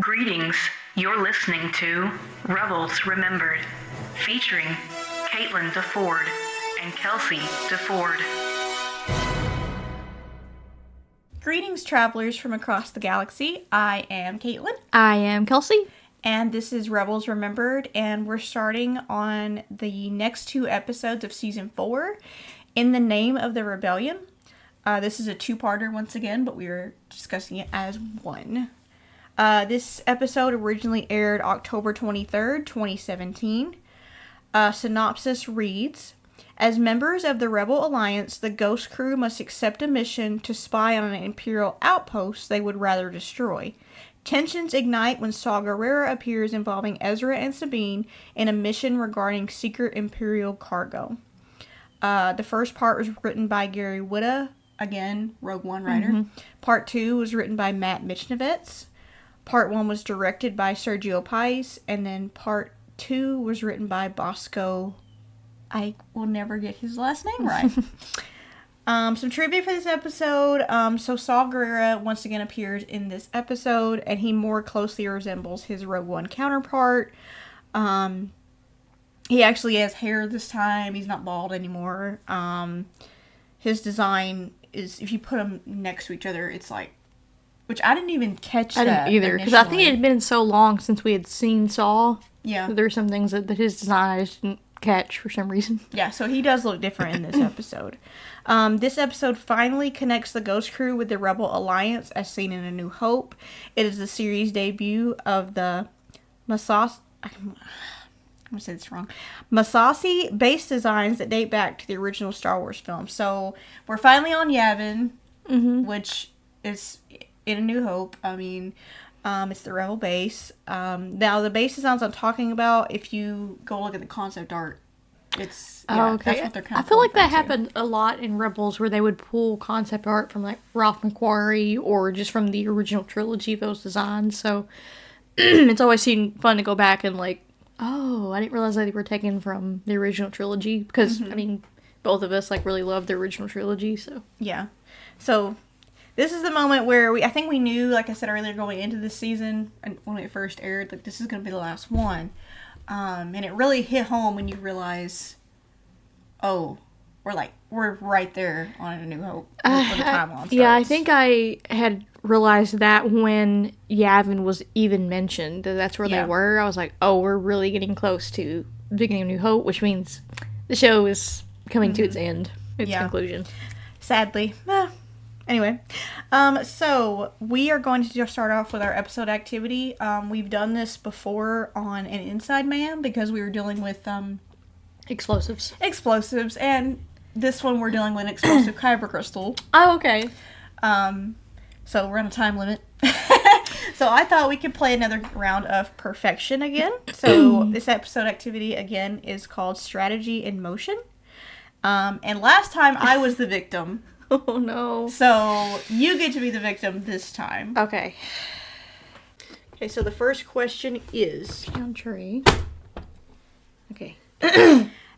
Greetings. You're listening to Rebels Remembered, featuring Caitlin DeFord and Kelsey DeFord. Greetings, travelers from across the galaxy. I am Caitlin. I am Kelsey. And this is Rebels Remembered, and we're starting on the next 2 episodes of Season 4, In the Name of the Rebellion. This is a 2-parter once again, but we are discussing it as one. This episode originally aired October 23rd, 2017. Synopsis reads, as members of the Rebel Alliance, the Ghost Crew must accept a mission to spy on an Imperial outpost they would rather destroy. Tensions ignite when Saw Gerrera appears involving Ezra and Sabine in a mission regarding secret Imperial cargo. The first part was written by Gary Whitta, again, Rogue One writer. Mm-hmm. Part 2 was written by Matt Michnovetz. Part 1 was directed by Sergio Pais, and then Part 2 was written by Bosco. I will never get his last name right. Some trivia for this episode. So Saw Gerrera once again appears in this episode, and he more closely resembles his Rogue One counterpart. He actually has hair this time. He's not bald anymore. His design is, if you put them next to each other, it's like, which I didn't even catch that. I didn't either, because I think it had been so long since we had seen Saw. Yeah. There were some things that his design I just didn't catch for some reason. Yeah, so he does look different in this episode. This episode finally connects the Ghost Crew with the Rebel Alliance as seen in A New Hope. It is the series debut of the Massassi base designs that date back to the original Star Wars film. So we're finally on Yavin, which is in A New Hope. I mean, it's the Rebel base. Now, the base designs I'm talking about, if you go look at the concept art, it's, okay. That's what they're kind of I feel like that happened a lot in Rebels, where they would pull concept art from, like, Ralph McQuarrie, or just from the original trilogy, those designs, so it's always seemed fun to go back and, like, oh, I didn't realize that they were taken from the original trilogy, because, I mean, both of us, like, really love the original trilogy, so. Yeah. So this is the moment where I think we knew, like I said earlier, going into this season, and when it first aired, like, this is going to be the last one. And it really hit home when you realize, oh, we're right there on A New Hope when the timeline starts. Yeah, I think I had realized that when Yavin was even mentioned, that's where they were. I was like, oh, we're really getting close to the beginning of New Hope, which means the show is coming to its end, its conclusion. Sadly. Anyway, so we are going to just start off with our episode activity. We've done this before on an Inside Man because we were dealing with explosives, and this one we're dealing with an explosive Kyber crystal. Oh, okay. So we're on a time limit. So I thought we could play another round of Perfection again. So this episode activity again is called Strategy in Motion. And last time I was the victim. Oh, no. So, you get to be the victim this time. Okay. Okay, so the first question is... Country. Okay.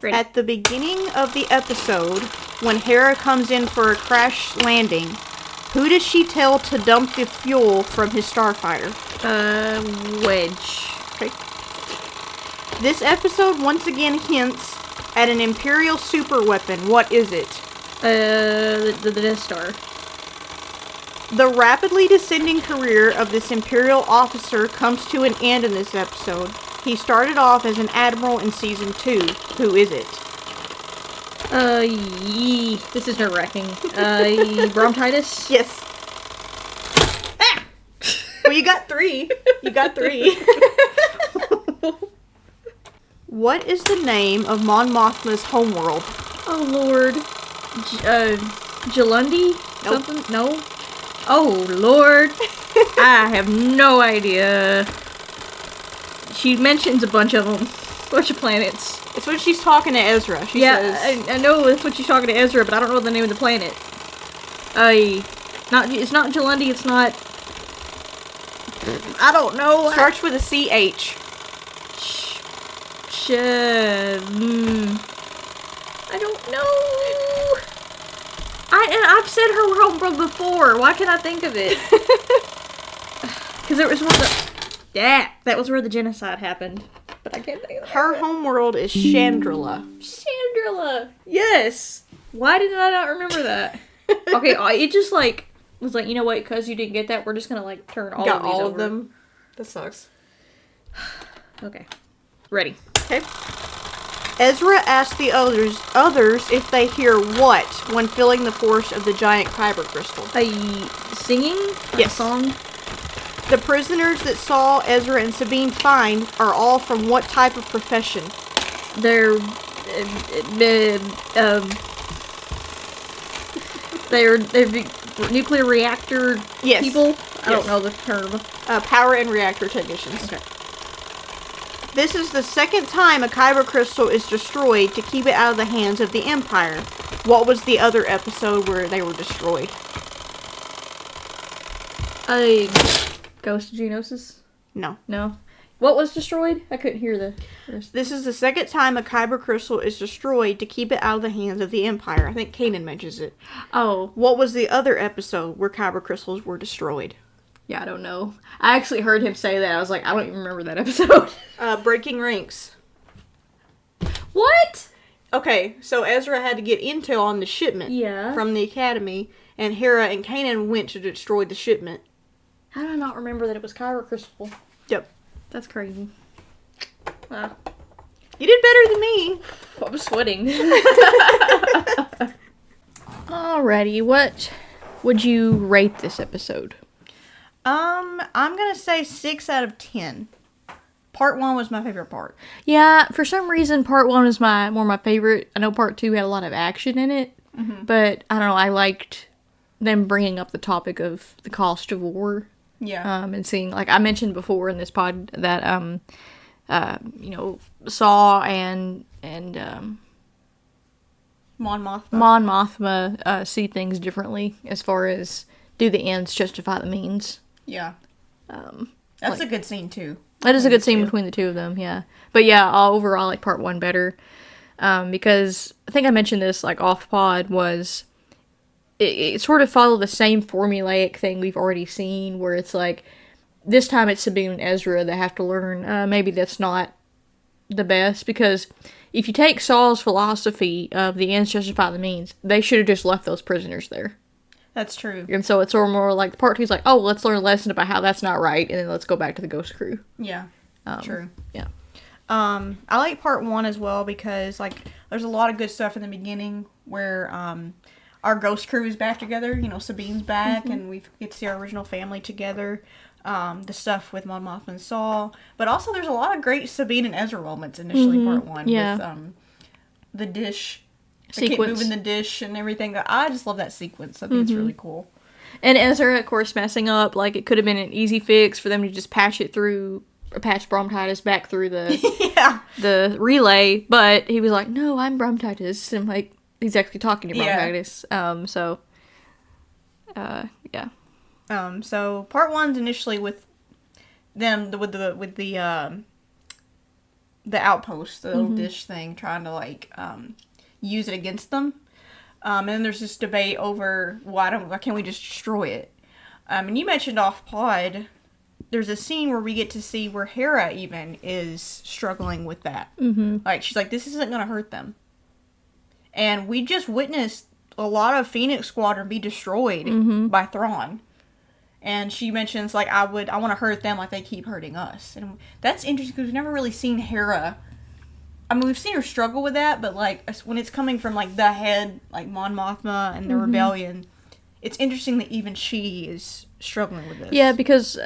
At the beginning of the episode, when Hera comes in for a crash landing, who does she tell to dump the fuel from his starfighter? Wedge. Okay. This episode once again hints at an Imperial superweapon. What is it? The Death Star. The rapidly descending career of this Imperial officer comes to an end in this episode. He started off as an admiral in Season 2. Who is it? This is nerve-wracking. Brontitis? Yes. Ah! Well, you got 3. What is the name of Mon Mothma's homeworld? Oh, Lord. Jalundi? Nope. Something? No? Oh, Lord. I have no idea. She mentions a bunch of them. A bunch of planets. It's when she's talking to Ezra. She says... I know it's when she's talking to Ezra, but I don't know the name of the planet. It's not Jalundi, it's not... I don't know. Starts with a CH. I don't know. I've said her homeworld before. Why can't I think of it? Because there was one of the... Yeah, that was where the genocide happened. But I can't think of Her homeworld is Chandrila. Chandrila. Yes. Why did I not remember that? Okay, it just like was like, you know what? Because you didn't get that, we're just gonna like turn all Got of these all over. of them. That sucks. Okay, ready. Okay. Ezra asks the others if they hear what when feeling the force of the giant Kyber crystal. Singing? Yes. A song? The prisoners that Saw, Ezra, and Sabine find are all from what type of profession? They're nuclear reactor Yes. people. Yes. I don't know the term. Power and reactor technicians. Okay. This is the second time a Kyber crystal is destroyed to keep it out of the hands of the Empire. What was the other episode where they were destroyed? Ghost of Geonosis? No. No. What was destroyed? I couldn't hear the rest. This is the second time a Kyber crystal is destroyed to keep it out of the hands of the Empire. I think Kanan mentions it. Oh. What was the other episode where Kyber crystals were destroyed? Yeah, I don't know. I actually heard him say that. I was like, I don't even remember that episode. Breaking ranks. What? Okay, so Ezra had to get intel on the shipment from the Academy, and Hera and Kanan went to destroy the shipment. How did I not remember that it was Kyber Crystal? Yep. That's crazy. Wow. You did better than me. I'm sweating. Alrighty, what would you rate this episode? I'm gonna say 6 out of 10. Part 1 was my favorite part. Yeah, for some reason, part 1 was my favorite. I know part 2 had a lot of action in it, but I don't know, I liked them bringing up the topic of the cost of war. Yeah. And seeing, like I mentioned before in this pod, that, Saw and Mon Mothma. Mon Mothma see things differently as far as do the ends justify the means. Yeah. That's a good scene, too. That is a good scene between the two of them, yeah. But yeah, overall, I like part 1 better. Because I think I mentioned this, like, off pod, was it sort of followed the same formulaic thing we've already seen, where it's like, this time it's Sabine and Ezra that have to learn, maybe that's not the best, because if you take Saw's philosophy of the ends justify the means, they should have just left those prisoners there. That's true. And so it's sort of more like part 2's like, oh, let's learn a lesson about how that's not right, and then let's go back to the Ghost Crew. Yeah. True. Yeah. I like part 1 as well because, like, there's a lot of good stuff in the beginning where our Ghost Crew is back together. You know, Sabine's back, and we get to see our original family together. The stuff with Mon Mothma and Saw. But also there's a lot of great Sabine and Ezra moments initially, part 1. Yeah. With the dish. Sequence. Keep moving the dish and everything. I just love that sequence. I think it's really cool. And Ezra, of course, messing up. Like, it could have been an easy fix for them to just patch bronchitis back through the the relay. But he was like, no, I'm bronchitis. And, like, he's actually talking to bronchitis. So part 1's initially with them, with the outpost, the little dish thing, trying to, like, use it against them. And then there's this debate over why can't we just destroy it? And you mentioned off pod, there's a scene where we get to see where Hera even is struggling with that. Like, she's like, this isn't gonna hurt them. And we just witnessed a lot of Phoenix Squadron be destroyed by Thrawn. And she mentions, like, I want to hurt them like they keep hurting us. And that's interesting because we've never really seen Hera. I mean, we've seen her struggle with that, but, like, when it's coming from, like, the head, like, Mon Mothma and the rebellion, it's interesting that even she is struggling with this. Yeah, because,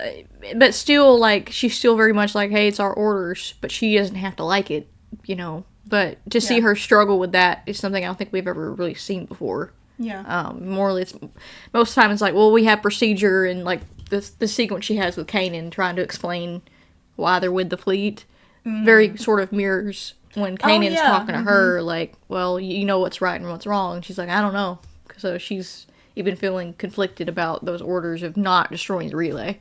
but still, like, she's still very much like, hey, it's our orders, but she doesn't have to like it, you know. But to see her struggle with that is something I don't think we've ever really seen before. Yeah. Most of the time it's like, well, we have procedure, and, like, the sequence she has with Kanan trying to explain why they're with the fleet very sort of mirrors when Kanan's talking to her, like, well, you know what's right and what's wrong. And she's like, I don't know. So she's even feeling conflicted about those orders of not destroying the relay.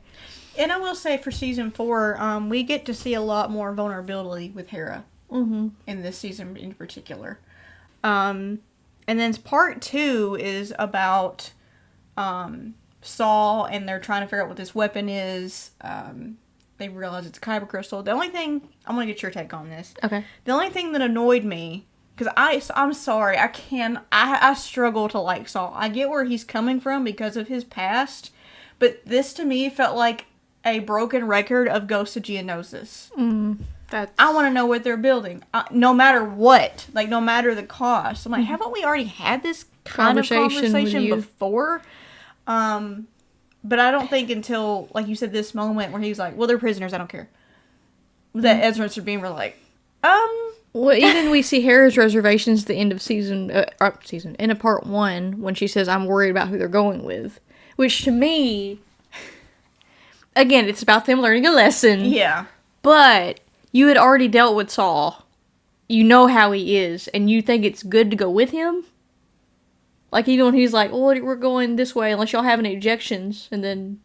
And I will say for season 4, we get to see a lot more vulnerability with Hera in this season in particular. And then part 2 is about Saw, and they're trying to figure out what this weapon is. they realize it's a Kyber crystal. The only thing, I want to get your take on this. Okay. The only thing that annoyed me, because I'm sorry, I struggle to like Saw. I get where he's coming from because of his past, but this to me felt like a broken record of Ghost of Geonosis. I want to know what they're building, no matter what, like no matter the cost. I'm like, haven't we already had this kind of conversation before? But I don't think until, like you said, this moment where he's like, well, they're prisoners, I don't care. That Ezra and Sabine were like, Well, even we see Hera's reservations at the end of end of part 1, when she says, I'm worried about who they're going with. Which to me, again, it's about them learning a lesson. Yeah. But you had already dealt with Saw. You know how he is, and you think it's good to go with him? Like, even when he's like, well, we're going this way unless y'all have any objections. And then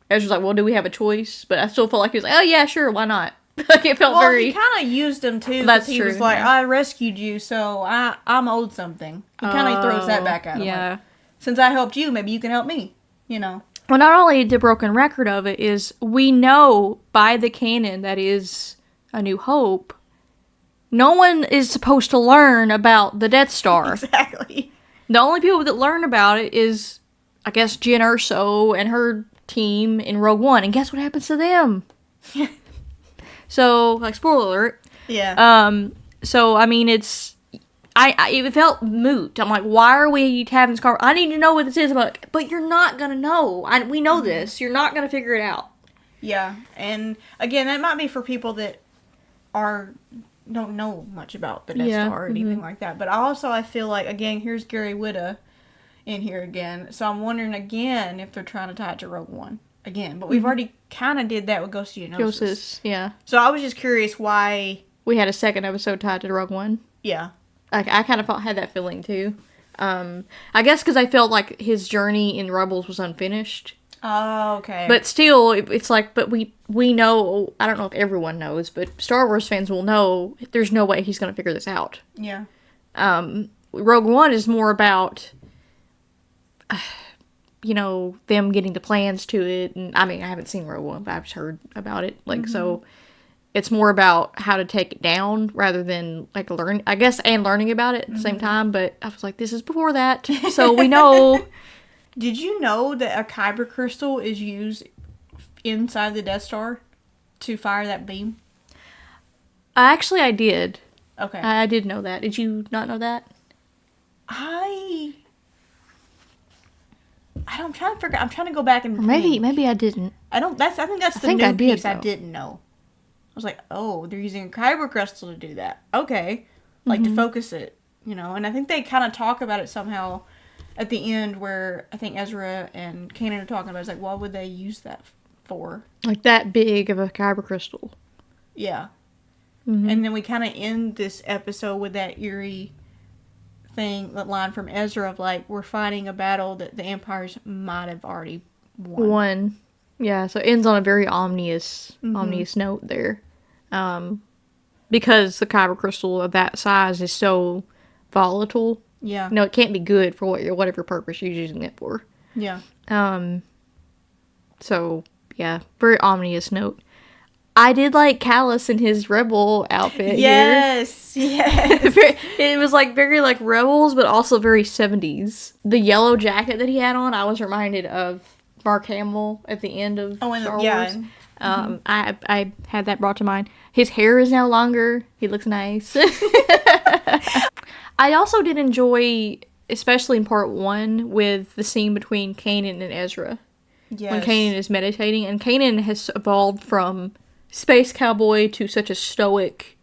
Ezra's like, well, do we have a choice? But I still felt like he was like, oh, yeah, sure, why not? Like, it felt very... he kind of used him, too. That's he true. was like, yeah. I rescued you, so I'm owed something. He kind of throws that back at him. Yeah. Like, since I helped you, maybe you can help me, you know? Well, not only the broken record of it is, we know by the canon that is A New Hope, no one is supposed to learn about the Death Star. Exactly. The only people that learn about it is, I guess, Jyn Erso and her team in Rogue One. And guess what happens to them? So, like, spoiler alert. Yeah. So, I mean, it felt moot. I'm like, why are we having this conversation? I need to know what this is. But you're not going to know. We know this. You're not going to figure it out. Yeah. And, again, that might be for people that don't know much about the Death Star or anything like that. But I feel like, again, here's Gary Whitta in here again. So I'm wondering again if they're trying to tie it to Rogue One again. But we've already kind of did that with Ghost of Geonosis. Yeah. So I was just curious why... We had a second episode tied to Rogue One. Yeah. I kind of had that feeling too. I guess because I felt like his journey in Rebels was unfinished. Oh, okay. But still, it's like, but we know, I don't know if everyone knows, but Star Wars fans will know there's no way he's going to figure this out. Yeah. Rogue One is more about, them getting the plans to it. And I mean, I haven't seen Rogue One, but I've just heard about it. Like, so it's more about how to take it down rather than, like, learning about it at the same time. But I was like, this is before that. So we know... Did you know that a Kyber crystal is used inside the Death Star to fire that beam? Actually, I did. Okay. I did know that. Did you not know that? I'm trying to figure. I'm trying to go back and Maybe I didn't. I think that's the new piece I didn't know. I was like, oh, they're using a Kyber crystal to do that. Okay, like to focus it, And I think they kind of talk about it somehow at the end, where I think Ezra and Kanan are talking about. It's like, what would they use that for? Like that big of a Kyber crystal. Yeah. And then we kind of end this episode with that eerie that line from Ezra of like, we're fighting a battle that the Empires might have already won. Yeah, so it ends on a very ominous note there. Because the Kyber crystal of that size is so volatile. Yeah. It can't be good for whatever purpose you're using it for. Yeah. So, yeah, very ominous note. I did like Kallus in his rebel outfit. Yes. It was like very like Rebels, but also very 70s. The yellow jacket that he had on, I was reminded of Mark Hamill at the end of Star Wars. I had that brought to mind. His hair is now longer. He looks nice. I also did enjoy, especially in part 1, with the scene between Kanan and Ezra. Yes. When Kanan is meditating. And Kanan has evolved from space cowboy to such a stoic,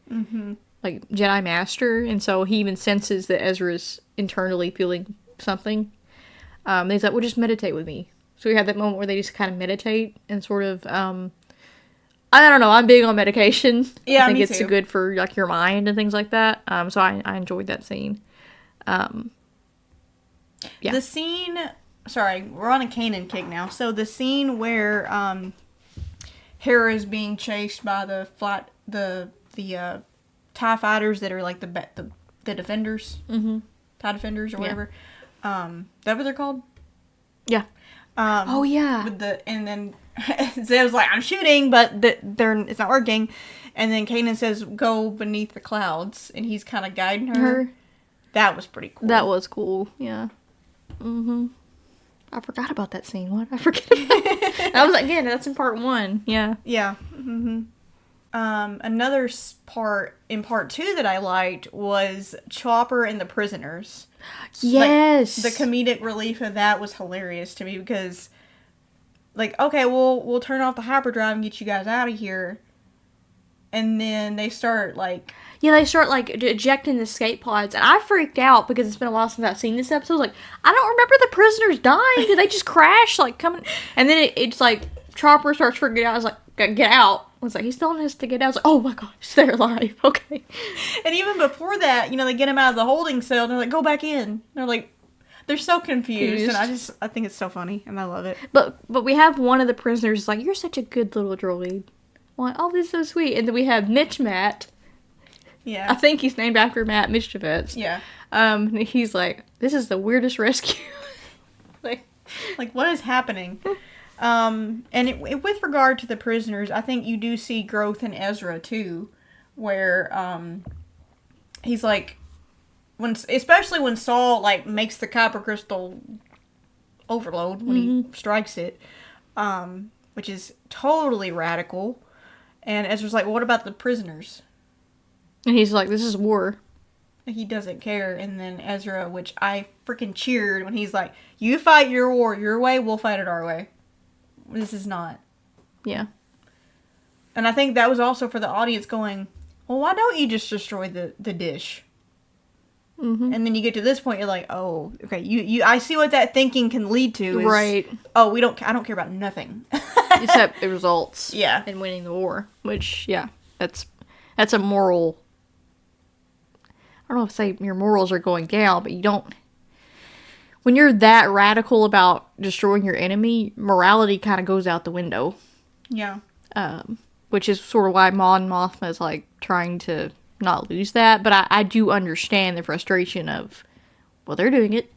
like, Jedi master. And so he even senses that Ezra's internally feeling something. And he's like, well, just meditate with me. So we had that moment where they just kind of meditate and sort of, I don't know, I'm big on medication. Yeah, I think me it's too. good for, like, your mind and things like that. So I enjoyed that scene. Yeah. The scene, sorry, we're on a Kanan kick now. So the scene where Hera is being chased by the TIE fighters that are like the defenders, TIE defenders or whatever. Is that what they're called? Yeah. Oh yeah. And then Zeb's like, I'm shooting, but it's not working. And then Kanan says, go beneath the clouds. And he's kind of guiding her. That was pretty cool. That was cool, yeah. Mm-hmm. I forgot about that scene. What? I forget about that. That was, again, that's in part 1. Yeah. Yeah. Mm-hmm. Another part in part 2 that I liked was Chopper and the prisoners. Yes. Like, the comedic relief of that was hilarious to me because, like, okay, we'll turn off the hyperdrive and get you guys out of here. And then they start, like... Yeah, they start, like, ejecting the escape pods. And I freaked out because it's been a while since I've seen this episode. I was like, I don't remember the prisoners dying. Did they just crash? Like, coming... And then it's like, Chopper starts freaking out. I was like, get out. I was like, he's telling us to get out. I was like, oh my gosh, they're alive. Okay. And even before that, you know, they get him out of the holding cell. And they're like, go back in. They're like... They're so confused. And I think it's so funny. And I love it. But we have one of the prisoners like, you're such a good little droid. I'm like, oh, this is so sweet. And then we have Mitch Matt. Yeah. I think he's named after Matt Mischievous. Yeah. And he's like, this is the weirdest rescue. like, what is happening? With regard to the prisoners, I think you do see growth in Ezra, too. Where, he's like, especially when Saw, like, makes the Kyber crystal overload when he strikes it. Which is totally radical. And Ezra's like, well, what about the prisoners? And he's like, this is war. He doesn't care. And then Ezra, which I freaking cheered when he's like, you fight your war your way, we'll fight it our way. This is not. Yeah. And I think that was also for the audience going, well, why don't you just destroy the dish? Mm-hmm. And then you get to this point, you're like, oh, okay, I see what that thinking can lead to. Is, right. Oh, I don't care about nothing. Except the results. Yeah. And winning the war. Which, yeah, that's a moral... I don't know if say your morals are going down, but you don't... When you're that radical about destroying your enemy, morality kind of goes out the window. Yeah. Which is sort of why Mon Mothma is, like, trying to not lose that. But I do understand the frustration of, well, they're doing it.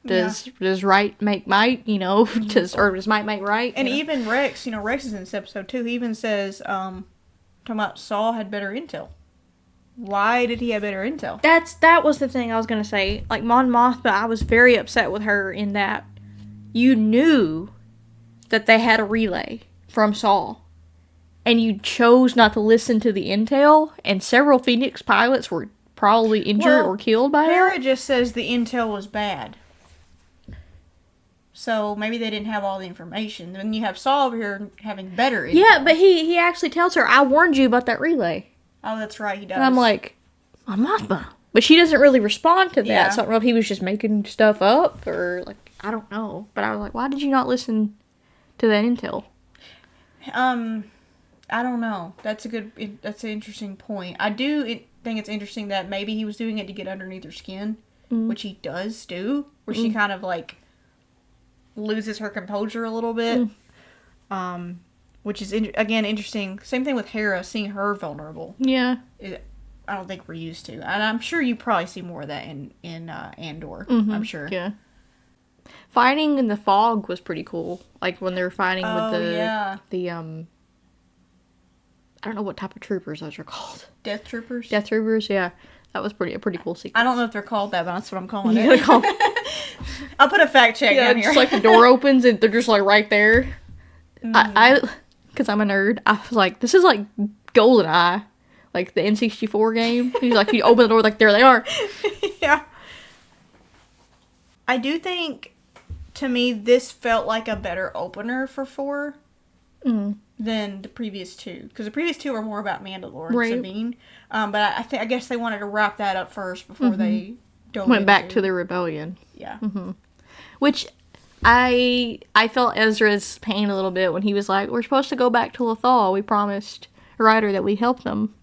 Does right make might, you know? Does might make right? And even Rex, Rex is in this episode, too. He even says, talking about Saw had better intel. Why did he have better intel? That was the thing I was going to say. Like, Mon Mothma, I was very upset with her in that you knew that they had a relay from Saw. And you chose not to listen to the intel. And several Phoenix pilots were probably injured or killed by Hera that. just says the intel was bad. So maybe they didn't have all the information. Then you have Saw over here having better intel. Yeah, but he actually tells her, I warned you about that relay. Oh, that's right, he does. And I'm like, Mon Mothma. But she doesn't really respond to that. Yeah. So I don't know if he was just making stuff up or, like, I don't know. But I was like, why did you not listen to that intel? I don't know. That's an interesting point. I do think it's interesting that maybe he was doing it to get underneath her skin, which he does do, where she kind of, like, loses her composure a little bit. Which is, again, interesting. Same thing with Hera, seeing her vulnerable. Yeah. I don't think we're used to. And I'm sure you probably see more of that in Andor. I'm sure. Yeah. Fighting in the fog was pretty cool. Like, when they were fighting with the I don't know what type of troopers those are called. Death troopers? Death troopers, yeah. That was a pretty cool sequence. I don't know if they're called that, but that's what I'm calling it. I'll put a fact check down here. Just like the door opens and they're just like right there. Because I'm a nerd, I was like, this is like GoldenEye, like the N64 game. He's like, you open the door, like, there they are. Yeah. I do think, to me, this felt like a better opener for 4 than the previous 2. Because the previous 2 were more about Mandalore and Sabine. But I guess they wanted to wrap that up first before they went back to the rebellion. Yeah. Which... I felt Ezra's pain a little bit when he was like, we're supposed to go back to Lothal. We promised Ryder that we help them.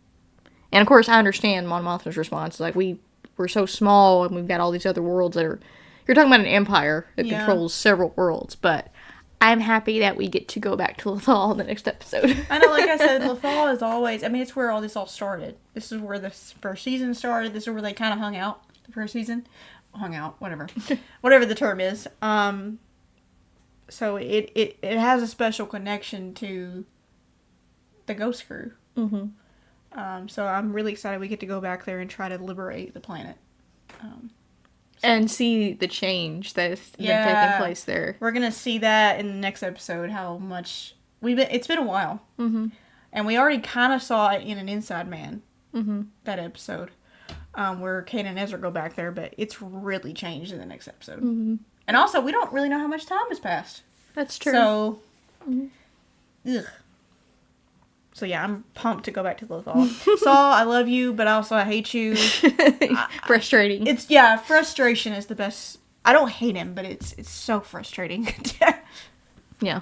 And of course, I understand Mon Mothma's response. Like, we're so small and we've got all these other worlds that are... You're talking about an empire that controls several worlds, but I'm happy that we get to go back to Lothal in the next episode. I know, like I said, Lothal is always... I mean, it's where all this all started. This is where the first season started. This is where they kind of hung out the first season. Hung out, whatever. Whatever the term is. So it has a special connection to the Ghost Crew. So I'm really excited we get to go back there and try to liberate the planet. And see the change that's been taking place there. We're going to see that in the next episode, how much it's been a while. And we already kind of saw it in an Inside Man, that episode, where Kanan and Ezra go back there, but it's really changed in the next episode. And also, we don't really know how much time has passed. That's true. So, ugh. So yeah, I'm pumped to go back to Lothal. Saw, I love you, but also I hate you. Frustrating. Frustration is the best. I don't hate him, but it's so frustrating. Yeah.